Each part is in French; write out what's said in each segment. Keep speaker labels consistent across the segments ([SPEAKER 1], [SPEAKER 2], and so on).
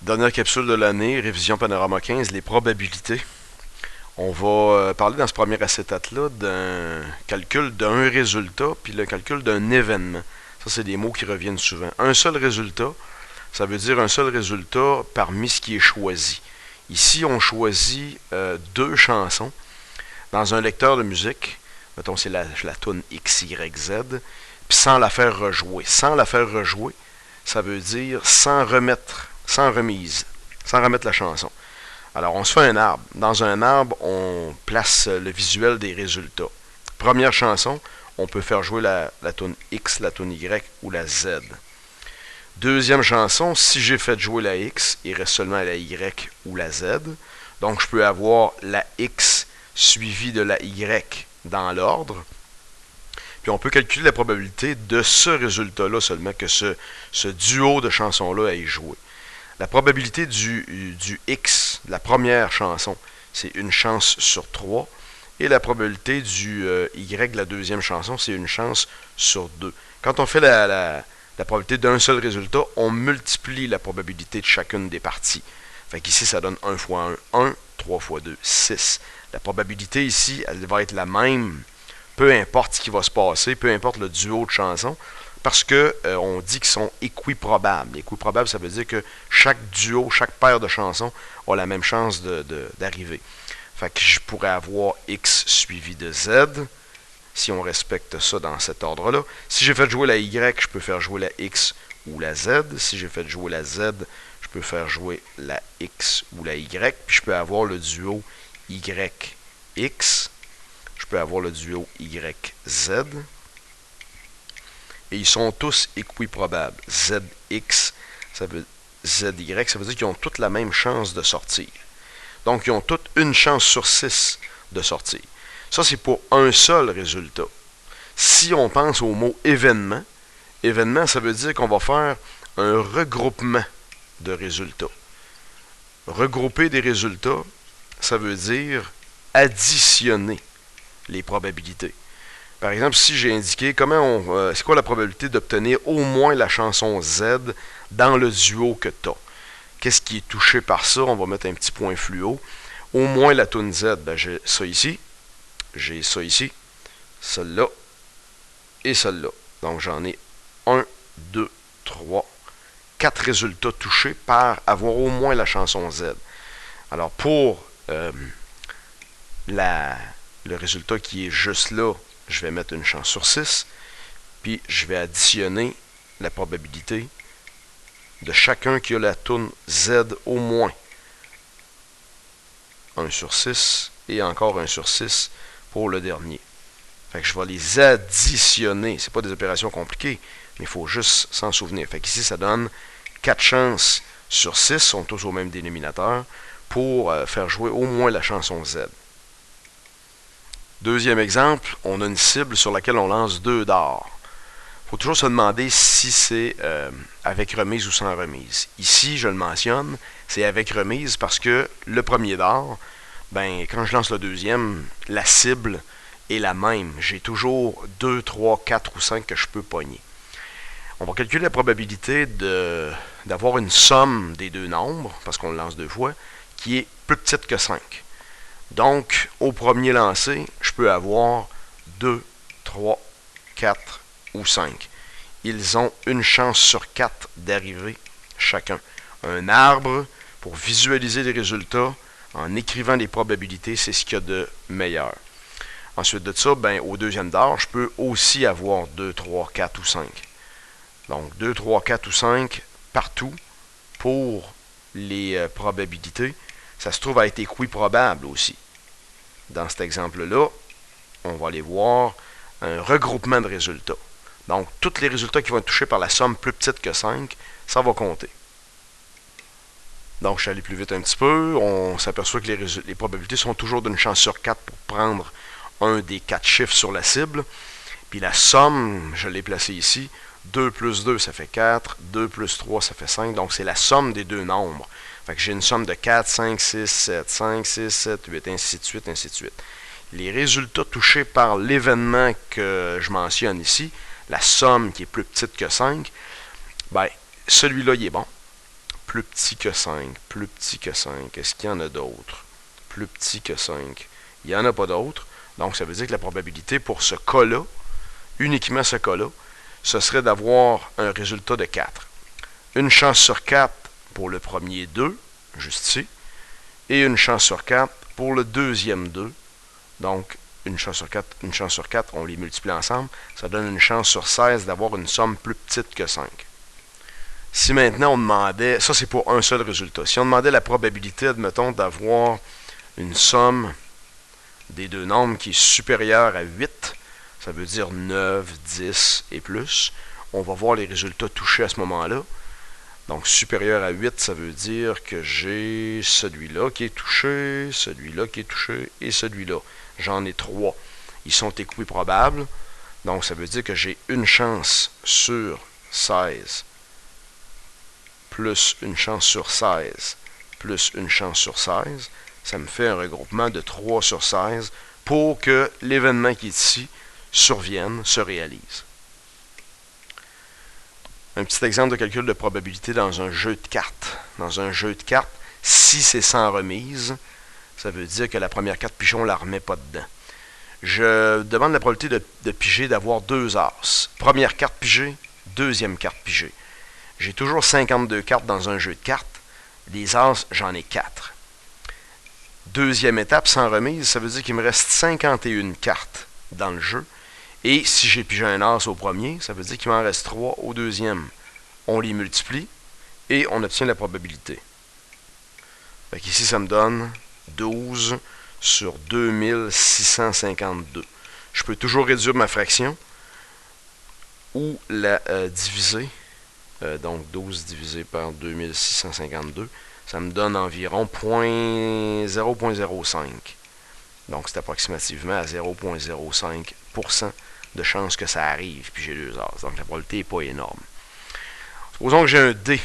[SPEAKER 1] Dernière capsule de l'année, révision Panorama 15, les probabilités. On va parler dans ce premier acétate-là d'un calcul d'un résultat, puis le calcul d'un événement. Ça, c'est des mots qui reviennent souvent. Un seul résultat, ça veut dire un seul résultat parmi ce qui est choisi. Ici, on choisit deux chansons dans un lecteur de musique. Mettons, c'est la toune X, Y, Z, puis sans la faire rejouer. Sans la faire rejouer, ça veut dire sans remise, sans remettre la chanson. Alors, on se fait un arbre. Dans un arbre, on place le visuel des résultats. Première chanson, on peut faire jouer la toune X, la toune Y ou la Z. Deuxième chanson, si j'ai fait jouer la X, il reste seulement la Y ou la Z. Donc, je peux avoir la X suivie de la Y dans l'ordre. Puis on peut calculer la probabilité de ce résultat-là seulement, que ce duo de chansons-là ait joué. La probabilité du X, de la première chanson, c'est une chance sur 3. Et la probabilité du Y de la deuxième chanson, c'est une chance sur 2. Quand on fait la probabilité d'un seul résultat, on multiplie la probabilité de chacune des parties. Fait qu'ici, ça donne 1 fois 1, 1, 3 fois 2, 6. La probabilité ici, elle va être la même, peu importe ce qui va se passer, peu importe le duo de chansons, parce que on dit qu'ils sont équiprobables. Équiprobable, ça veut dire que chaque duo, chaque paire de chansons a la même chance d'arriver. Fait que je pourrais avoir X suivi de Z, si on respecte ça dans cet ordre-là. Si j'ai fait jouer la Y, je peux faire jouer la X ou la Z. Si j'ai fait jouer la Z, je peux faire jouer la X ou la Y. Puis je peux avoir le duo YX. Je peux avoir le duo YZ. Et ils sont tous équiprobables. ZX, ça veut ZY, ça veut dire qu'ils ont toutes la même chance de sortir. Donc, ils ont toutes une chance sur 6 de sortir. Ça, c'est pour un seul résultat. Si on pense au mot événement, événement, ça veut dire qu'on va faire un regroupement de résultats. Regrouper des résultats, ça veut dire additionner les probabilités. Par exemple, si j'ai indiqué c'est quoi la probabilité d'obtenir au moins la chanson Z dans le duo que tu as. Qu'est-ce qui est touché par ça? On va mettre un petit point fluo. Au moins la toune Z, ben j'ai ça ici, celle-là et celle-là. Donc j'en ai 1, 2, 3, 4 résultats touchés par avoir au moins la chanson Z. Alors pour le résultat qui est juste là, je vais mettre une chance sur 6, puis je vais additionner la probabilité de chacun qui a la toune Z au moins. 1 sur 6 et encore 1 sur 6 pour le dernier. Fait que je vais les additionner. Ce n'est pas des opérations compliquées, mais il faut juste s'en souvenir. Fait qu'ici, ça donne 4 chances sur 6, sont tous au même dénominateur, pour faire jouer au moins la chanson Z. Deuxième exemple, on a une cible sur laquelle on lance 2 dards. Il faut toujours se demander si c'est avec remise ou sans remise. Ici, je le mentionne, c'est avec remise parce que le premier dard, ben, quand je lance le deuxième, la cible est la même. J'ai toujours 2, 3, 4 ou 5 que je peux pogner. On va calculer la probabilité d'avoir une somme des deux nombres, parce qu'on le lance 2 fois, qui est plus petite que 5. Donc, au premier lancer, je peux avoir 2, 3, 4 ou 5. Ils ont une chance sur 4 d'arriver chacun. Un arbre, pour visualiser les résultats, en écrivant les probabilités, c'est ce qu'il y a de meilleur. Ensuite de ça, ben, au deuxième dard, je peux aussi avoir 2, 3, 4 ou 5. Donc, 2, 3, 4 ou 5 partout pour les probabilités. Ça se trouve à être équiprobable aussi. Dans cet exemple-là, on va aller voir un regroupement de résultats. Donc, tous les résultats qui vont être touchés par la somme plus petite que 5, ça va compter. Donc, je suis allé plus vite un petit peu. On s'aperçoit que les probabilités sont toujours d'une chance sur 4 pour prendre un des 4 chiffres sur la cible. Puis la somme, je l'ai placée ici. 2 plus 2, ça fait 4. 2 plus 3, ça fait 5. Donc, c'est la somme des deux nombres. Fait que j'ai une somme de 4, 5, 6, 7, 5, 6, 7, 8, ainsi de suite, ainsi de suite. Les résultats touchés par l'événement que je mentionne ici, la somme qui est plus petite que 5, ben, celui-là, il est bon. plus petit que 5, plus petit que 5. Est-ce qu'il y en a d'autres? Plus petit que 5. Il n'y en a pas d'autres. Donc, ça veut dire que la probabilité pour ce cas-là, uniquement ce cas-là, ce serait d'avoir un résultat de 4. Une chance sur 4 pour le premier 2, juste ici, et une chance sur 4 pour le deuxième 2. Donc, une chance sur 4, on les multiplie ensemble, ça donne une chance sur 16 d'avoir une somme plus petite que 5. Si maintenant on demandait, ça c'est pour un seul résultat, si on demandait la probabilité, admettons, d'avoir une somme des deux nombres qui est supérieure à 8, ça veut dire 9, 10 et plus, on va voir les résultats touchés à ce moment-là. Donc, supérieur à 8, ça veut dire que j'ai celui-là qui est touché, celui-là qui est touché et celui-là. J'en ai 3. Ils sont équiprobables. Donc, ça veut dire que j'ai une chance sur 16 plus une chance sur 16 plus une chance sur 16. Ça me fait un regroupement de 3 sur 16 pour que l'événement qui est ici survienne, se réalise. Un petit exemple de calcul de probabilité dans un jeu de cartes. Dans un jeu de cartes, si c'est sans remise, ça veut dire que la première carte pigeon, on ne la remet pas dedans. Je demande la probabilité de piger d'avoir 2 as. Première carte pigée, deuxième carte pigée. J'ai toujours 52 cartes dans un jeu de cartes. Les as, j'en ai 4. Deuxième étape, sans remise, ça veut dire qu'il me reste 51 cartes dans le jeu. Et si j'ai pigé un as au premier, ça veut dire qu'il m'en reste 3 au deuxième. On les multiplie et on obtient la probabilité. Fait qu'ici, ça me donne 12 sur 2652. Je peux toujours réduire ma fraction ou la diviser. Donc 12 divisé par 2652, ça me donne environ 0,05. Donc c'est approximativement à 0,05% de chance que ça arrive, puis j'ai 2 as. Donc la probabilité n'est pas énorme. Supposons que j'ai un dé.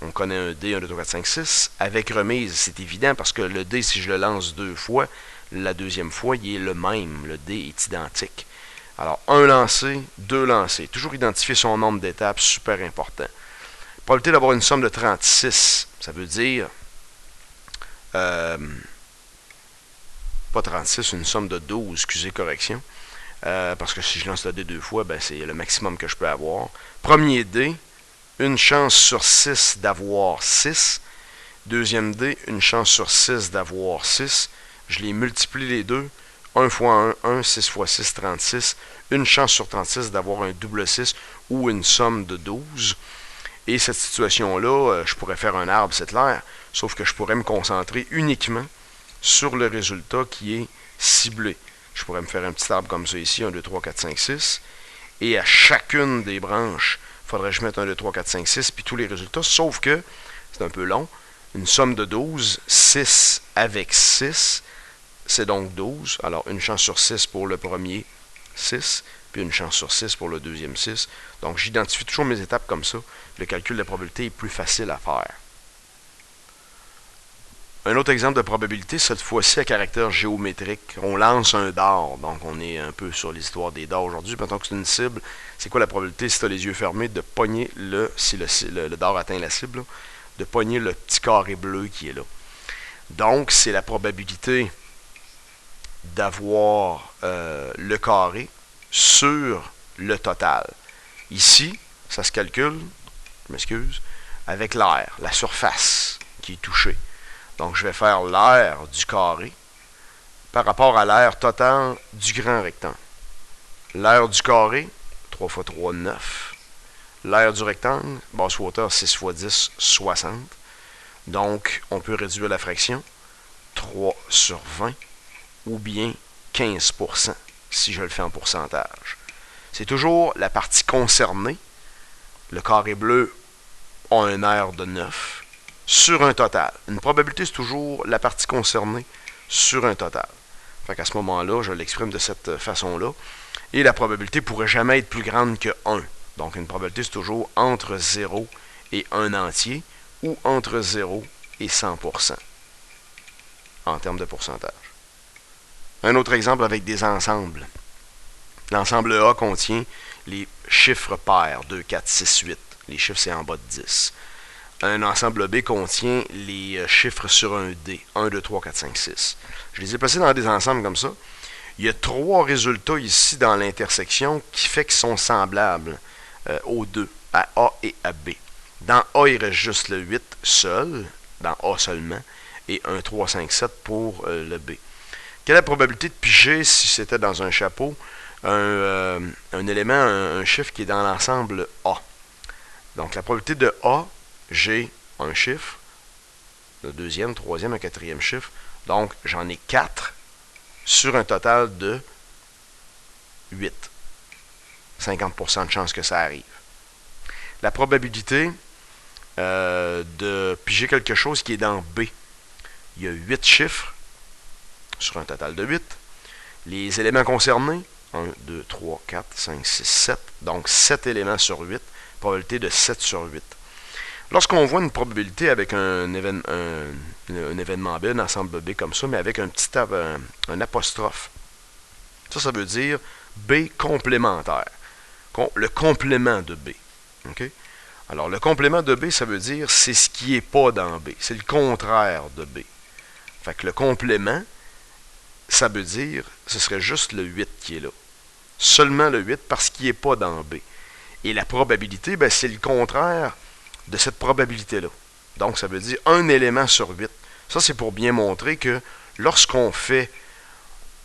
[SPEAKER 1] On connaît un dé, 1, 2, 3, 4, 5, 6. Avec remise, c'est évident parce que le dé, si je le lance 2 fois, la deuxième fois, il est le même. Le dé est identique. Alors, 1 lancé, 2 lancés. Toujours identifier son nombre d'étapes, super important. Probabilité d'avoir une somme de 36, ça veut dire, pas 36, une somme de 12, excusez, correction. Parce que si je lance le dé 2 fois, ben, c'est le maximum que je peux avoir. Premier dé, une chance sur 6 d'avoir 6. Deuxième dé, une chance sur 6 d'avoir 6. Je les multiplie les deux. 1 fois 1, 1, 6 fois 6, 36. Une chance sur 36 d'avoir un double 6 ou une somme de 12. Et cette situation-là, je pourrais faire un arbre, c'est clair, sauf que je pourrais me concentrer uniquement sur le résultat qui est ciblé. Je pourrais me faire un petit arbre comme ça ici, 1, 2, 3, 4, 5, 6. Et à chacune des branches, il faudrait que je mette 1, 2, 3, 4, 5, 6, puis tous les résultats, sauf que, c'est un peu long, une somme de 12, 6 avec 6, c'est donc 12. Alors, une chance sur 6 pour le premier, 6, puis une chance sur 6 pour le deuxième, 6. Donc, j'identifie toujours mes étapes comme ça. Le calcul de probabilité est plus facile à faire. Un autre exemple de probabilité, cette fois-ci à caractère géométrique. On lance un dard, donc on est un peu sur l'histoire des dards aujourd'hui. Mettons que c'est une cible, c'est quoi la probabilité si tu as les yeux fermés de pogner si le dard atteint la cible, là, de pogner le petit carré bleu qui est là. Donc, c'est la probabilité d'avoir le carré sur le total. Ici, ça se calcule, je m'excuse, avec l'aire, la surface qui est touchée. Donc, je vais faire l'aire du carré par rapport à l'aire totale du grand rectangle. L'aire du carré, 3 x 3, 9. L'aire du rectangle, basse hauteur, 6 x 10, 60. Donc, on peut réduire la fraction, 3 sur 20, ou bien 15%, si je le fais en pourcentage. C'est toujours la partie concernée. Le carré bleu a un aire de 9 sur un total. Une probabilité, c'est toujours la partie concernée sur un total. Fait qu'à ce moment-là, je l'exprime de cette façon-là. Et la probabilité pourrait jamais être plus grande que 1. Donc, une probabilité, c'est toujours entre 0 et 1 entier ou entre 0 et 100% en termes de pourcentage. Un autre exemple avec des ensembles. L'ensemble A contient les chiffres pairs, 2, 4, 6, 8. Les chiffres, c'est en bas de 10. un ensemble B contient les chiffres sur un dé. 1, 2, 3, 4, 5, 6. Je les ai placés dans des ensembles comme ça. Il y a 3 résultats ici dans l'intersection qui fait qu'ils sont semblables aux deux, à A et à B. Dans A, il reste juste le 8 seul, dans A seulement, et 1, 3, 5, 7 pour le B. Quelle est la probabilité de piger si c'était dans un chapeau un élément, un chiffre qui est dans l'ensemble A? Donc la probabilité de A, j'ai un chiffre, le deuxième, troisième, un quatrième chiffre. Donc j'en ai 4 sur un total de 8. 50% de chance que ça arrive. La probabilité de piger quelque chose qui est dans B. Il y a 8 chiffres sur un total de 8. Les éléments concernés, 1, 2, 3, 4, 5, 6, 7. Donc 7 éléments sur 8. Probabilité de 7 sur 8. Lorsqu'on voit une probabilité avec un événement B, un ensemble B comme ça, mais avec un petit un apostrophe, ça veut dire B complémentaire. Le complément de B. Okay? Alors, le complément de B, ça veut dire c'est ce qui n'est pas dans B. C'est le contraire de B. Fait que le complément, ça veut dire ce serait juste le 8 qui est là. Seulement le 8 parce qu'il n'est pas dans B. Et la probabilité, ben, c'est le contraire de cette probabilité-là. Donc, ça veut dire un élément sur 8. Ça, c'est pour bien montrer que lorsqu'on fait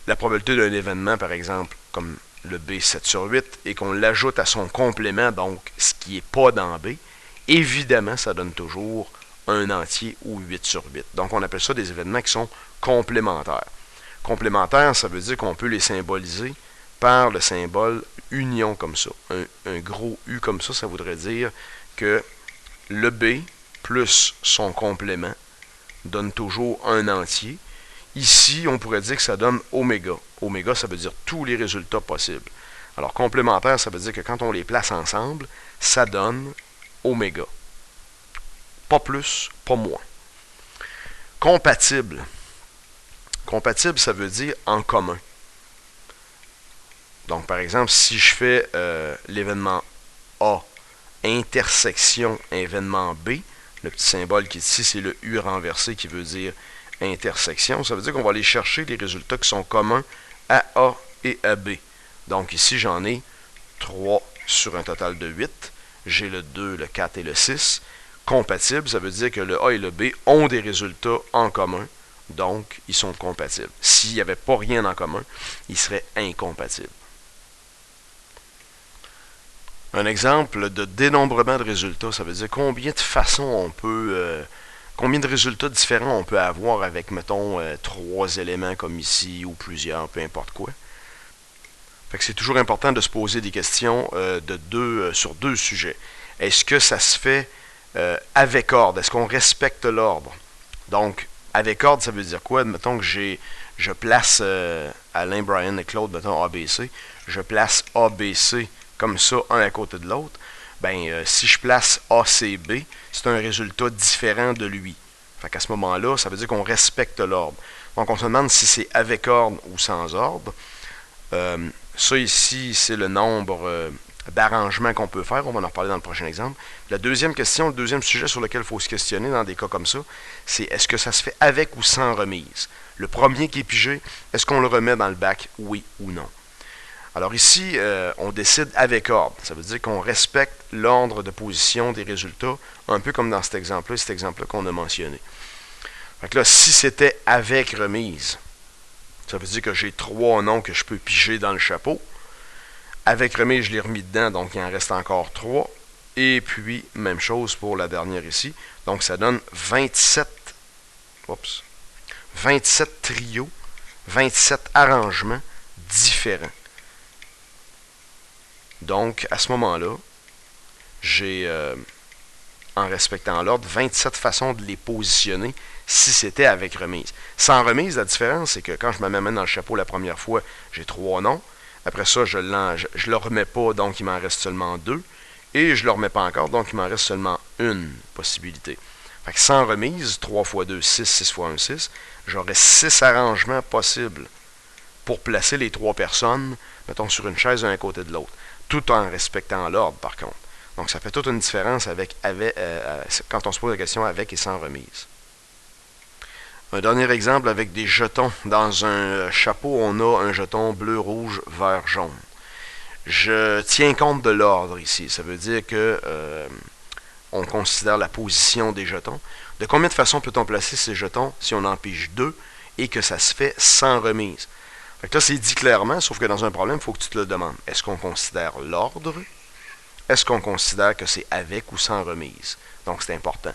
[SPEAKER 1] la probabilité d'un événement, par exemple, comme le B 7 sur 8, et qu'on l'ajoute à son complément, donc ce qui n'est pas dans B, évidemment, ça donne toujours un entier ou 8 sur 8. Donc, on appelle ça des événements qui sont complémentaires. Complémentaires, ça veut dire qu'on peut les symboliser par le symbole union comme ça. Un gros U comme ça voudrait dire que le B plus son complément donne toujours un entier. Ici, on pourrait dire que ça donne oméga. Oméga, ça veut dire tous les résultats possibles. Alors, complémentaire, ça veut dire que quand on les place ensemble, ça donne oméga. Pas plus, pas moins. Compatible. Compatible, ça veut dire en commun. Donc, par exemple, si je fais l'événement A, intersection événement B, le petit symbole qui est ici, c'est le U renversé qui veut dire intersection. Ça veut dire qu'on va aller chercher les résultats qui sont communs à A et à B. Donc ici, j'en ai 3 sur un total de 8. J'ai le 2, le 4 et le 6. Compatible, ça veut dire que le A et le B ont des résultats en commun. Donc, ils sont compatibles. S'il n'y avait pas rien en commun, ils seraient incompatibles. Un exemple de dénombrement de résultats, ça veut dire combien de façons on peut... combien de résultats différents on peut avoir avec, mettons, 3 éléments comme ici, ou plusieurs, peu importe quoi. Fait que c'est toujours important de se poser des questions sur 2 sujets. Est-ce que ça se fait avec ordre? Est-ce qu'on respecte l'ordre? Donc, avec ordre, ça veut dire quoi? Mettons que je place Alain, Brian et Claude, mettons ABC. Je place ABC comme ça, un à côté de l'autre. Ben, si je place ACB, c'est un résultat différent de lui. Fait qu'à ce moment-là, ça veut dire qu'on respecte l'ordre. Donc, on se demande si c'est avec ordre ou sans ordre. Ça ici, c'est le nombre d'arrangements qu'on peut faire. On va en reparler dans le prochain exemple. La deuxième question, le deuxième sujet sur lequel il faut se questionner dans des cas comme ça, c'est est-ce que ça se fait avec ou sans remise? Le premier qui est pigé, est-ce qu'on le remet dans le bac, oui ou non? Alors ici, on décide avec ordre. Ça veut dire qu'on respecte l'ordre de position des résultats, un peu comme dans cet exemple-là qu'on a mentionné. Fait que là, si c'était avec remise, ça veut dire que j'ai 3 noms que je peux piger dans le chapeau. Avec remise, je l'ai remis dedans, donc il en reste encore 3. Et puis, même chose pour la dernière ici. Donc, ça donne 27 trios, 27 arrangements différents. Donc, à ce moment-là, j'ai, en respectant l'ordre, 27 façons de les positionner si c'était avec remise. Sans remise, la différence, c'est que quand je me mets dans le chapeau la première fois, j'ai 3 noms. Après ça, je ne le remets pas, donc il m'en reste seulement 2. Et je ne le remets pas encore, donc il m'en reste seulement une possibilité. Fait que sans remise, 3 x 2, 6, 6 x 1, 6, j'aurais 6 arrangements possibles pour placer les 3 personnes, mettons, sur une chaise un à côté de l'autre, tout en respectant l'ordre, par contre. Donc, ça fait toute une différence quand on se pose la question avec et sans remise. Un dernier exemple avec des jetons. Dans un chapeau, on a un jeton bleu, rouge, vert, jaune. Je tiens compte de l'ordre ici. Ça veut dire que on considère la position des jetons. De combien de façons peut-on placer ces jetons si on en pige 2 et que ça se fait sans remise? Fait que là, c'est dit clairement, sauf que dans un problème, il faut que tu te le demandes. Est-ce qu'on considère l'ordre? Est-ce qu'on considère que c'est avec ou sans remise? Donc, c'est important.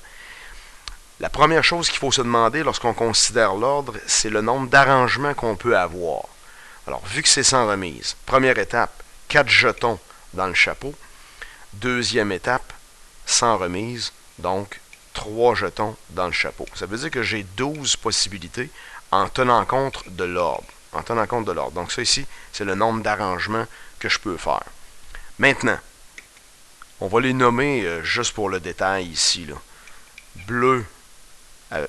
[SPEAKER 1] La première chose qu'il faut se demander lorsqu'on considère l'ordre, c'est le nombre d'arrangements qu'on peut avoir. Alors, vu que c'est sans remise, première étape, 4 jetons dans le chapeau. Deuxième étape, sans remise, donc 3 jetons dans le chapeau. Ça veut dire que j'ai 12 possibilités en tenant compte de l'ordre. En tenant compte de l'ordre. Donc ça ici, c'est le nombre d'arrangements que je peux faire. Maintenant, on va les nommer juste pour le détail ici, là. Bleu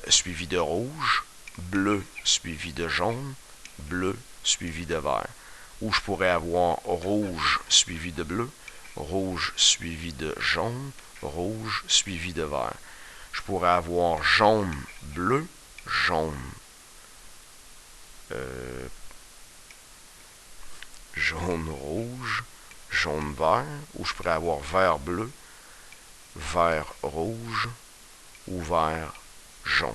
[SPEAKER 1] suivi de rouge, bleu suivi de jaune, bleu suivi de vert. Ou je pourrais avoir rouge suivi de bleu, rouge suivi de jaune, rouge suivi de vert. Je pourrais avoir jaune, bleu, jaune, jaune, rouge, jaune, vert, ou je pourrais avoir vert, bleu, vert, rouge, ou vert, jaune.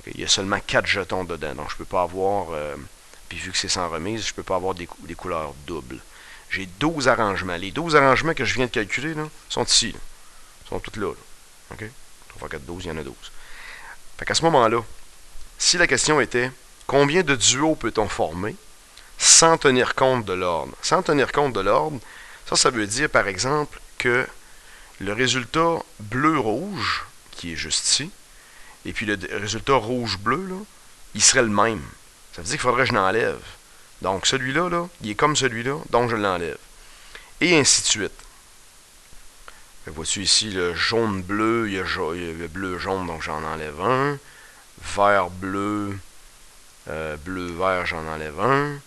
[SPEAKER 1] Okay. Il y a seulement 4 jetons dedans, donc je ne peux pas avoir, puis vu que c'est sans remise, je ne peux pas avoir des couleurs doubles. J'ai 12 arrangements. Les 12 arrangements que je viens de calculer là, sont ici. Là. Ils sont tous là. OK? 3 fois 4, 12, il y en a 12. Fait qu'à ce moment-là, si la question était combien de duos peut-on former sans tenir compte de l'ordre? Sans tenir compte de l'ordre, ça veut dire par exemple que le résultat bleu-rouge, qui est juste ici, et puis le résultat rouge-bleu, là, il serait le même. Ça veut dire qu'il faudrait que je l'enlève. Donc celui-là, là, il est comme celui-là, donc je l'enlève. Et ainsi de suite. Vois-tu ici le jaune-bleu, il y a le bleu-jaune, donc j'en enlève un. Vert-bleu, bleu-vert, j'en enlève un.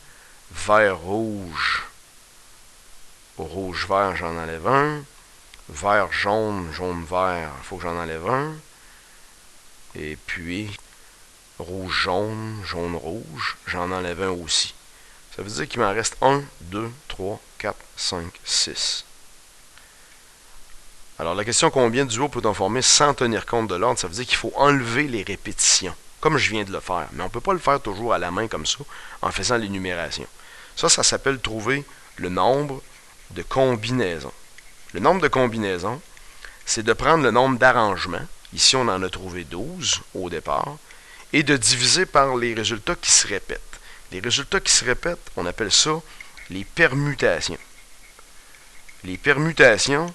[SPEAKER 1] Vert-rouge, rouge-vert, j'en enlève un. Vert-jaune, jaune-vert, il faut que j'en enlève un. Et puis, rouge-jaune, jaune-rouge, j'en enlève un aussi. Ça veut dire qu'il m'en reste 1, 2, 3, 4, 5, 6. Alors, la question combien de duos peut-on former sans tenir compte de l'ordre, ça veut dire qu'il faut enlever les répétitions, comme je viens de le faire. Mais on ne peut pas le faire toujours à la main comme ça, en faisant l'énumération. Ça s'appelle trouver le nombre de combinaisons. Le nombre de combinaisons, c'est de prendre le nombre d'arrangements, ici on en a trouvé 12 au départ, et de diviser par les résultats qui se répètent. Les résultats qui se répètent, on appelle ça les permutations. Les permutations,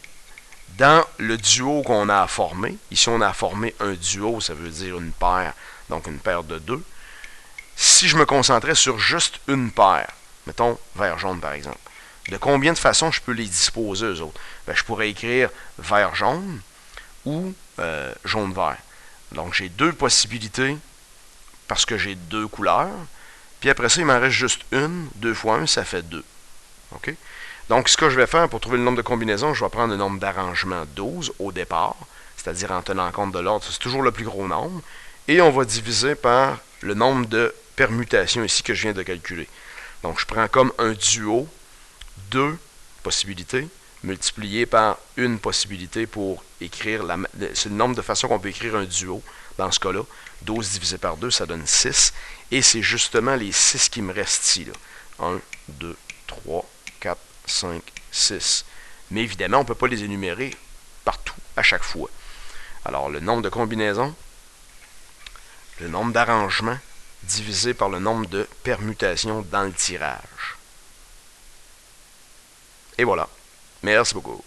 [SPEAKER 1] dans le duo qu'on a à former, ici on a à former un duo, ça veut dire une paire, donc une paire de 2. Si je me concentrais sur juste une paire, mettons vert-jaune par exemple, de combien de façons je peux les disposer eux autres? Ben, je pourrais écrire vert-jaune ou jaune-vert. Donc j'ai 2 possibilités parce que j'ai 2 couleurs. Puis après ça, il m'en reste juste une. 2 fois 1, ça fait 2. OK? Donc ce que je vais faire pour trouver le nombre de combinaisons, je vais prendre le nombre d'arrangements 12 au départ, c'est-à-dire en tenant compte de l'ordre, c'est toujours le plus gros nombre. Et on va diviser par le nombre de permutations ici que je viens de calculer. Donc je prends comme un duo 2 possibilités multiplié par une possibilité pour écrire, c'est le nombre de façons qu'on peut écrire un duo dans ce cas-là. 12 divisé par 2, ça donne 6. Et c'est justement les 6 qui me restent ici. Là. 1, 2, 3, 4, 5, 6. Mais évidemment, on ne peut pas les énumérer partout, à chaque fois. Alors, le nombre de combinaisons, le nombre d'arrangements, divisé par le nombre de permutations dans le tirage. Et voilà. Merci beaucoup.